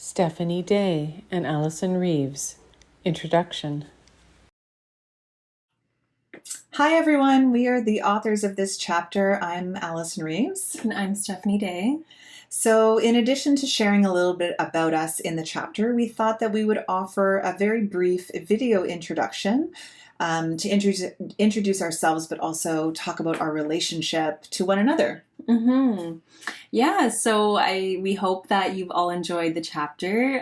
Stephanie Day and Allison Reeves. Introduction. Hi everyone, we are the authors of this chapter. I'm Allison Reeves. And I'm Stephanie Day. So in addition to sharing a little bit about us in the chapter, we thought that we would offer a very brief video introduction to introduce ourselves, but also talk about our relationship to one another. Mm-hmm. Yeah, so we hope that you've all enjoyed the chapter.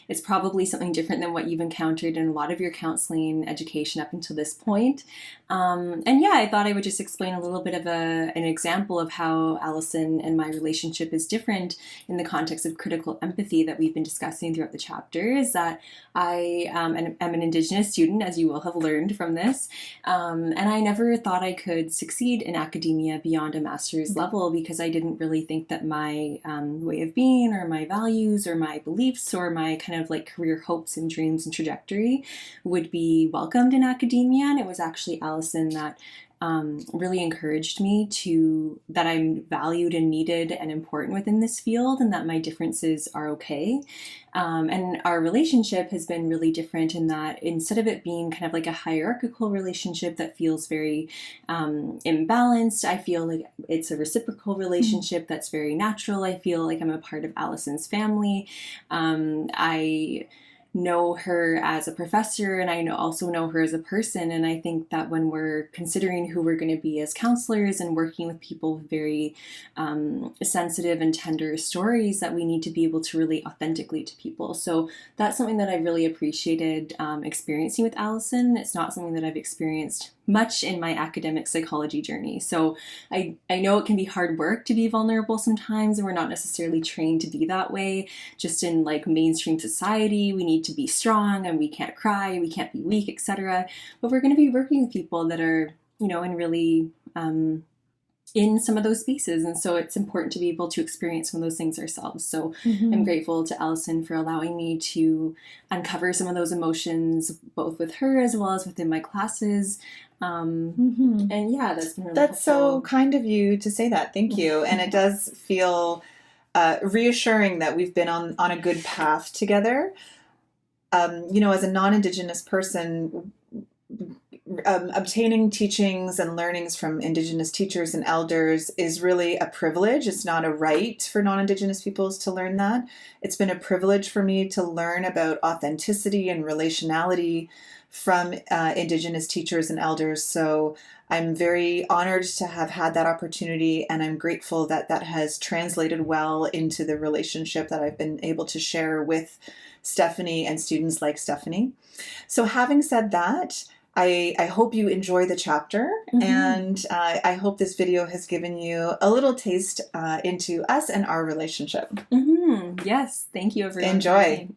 It's probably something different than what you've encountered in a lot of your counseling education up until this point. And yeah, I thought I would just explain a little bit of an example of how Allison and my relationship is different in the context of critical empathy that we've been discussing throughout the chapter. Is that I am an Indigenous student, as you will have learned from this, and I never thought I could succeed in academia beyond a master's level because I didn't really think that my way of being or my values or my beliefs or my kind of like career hopes and dreams and trajectory would be welcomed in academia. And it was actually Allison that really encouraged me that I'm valued and needed and important within this field and that my differences are okay. And our relationship has been really different in that instead of it being kind of like a hierarchical relationship that feels very imbalanced, I feel like it's a reciprocal relationship that's very natural. I feel like I'm a part of Allison's family. I know her as a professor and I also know her as a person, and I think that when we're considering who we're going to be as counselors and working with people with very sensitive and tender stories, that we need to be able to relate authentically to people. So that's something that I really appreciated experiencing with Allison. It's not something that I've experienced much in my academic psychology journey. So I know it can be hard work to be vulnerable sometimes, and we're not necessarily trained to be that way. Just in like mainstream society, we need to be strong and we can't cry, we can't be weak, etc. But we're going to be working with people that are, and really in some of those spaces. And so it's important to be able to experience some of those things ourselves. So I'm grateful to Allison for allowing me to uncover some of those emotions, both with her as well as within my classes. And yeah, that's been really That's helpful. so kind of you to say that. Thank you. And it does feel reassuring that we've been on a good path together. As a non-Indigenous person, obtaining teachings and learnings from Indigenous teachers and elders is really a privilege. It's not a right for non-Indigenous peoples to learn that. It's been a privilege for me to learn about authenticity and relationality from Indigenous teachers and elders. So I'm very honored to have had that opportunity, and I'm grateful that that has translated well into the relationship that I've been able to share with Stephanie and students like Stephanie. So having said that, I hope you enjoy the chapter, and I hope this video has given you a little taste into us and our relationship. Yes, thank you everyone. Enjoy.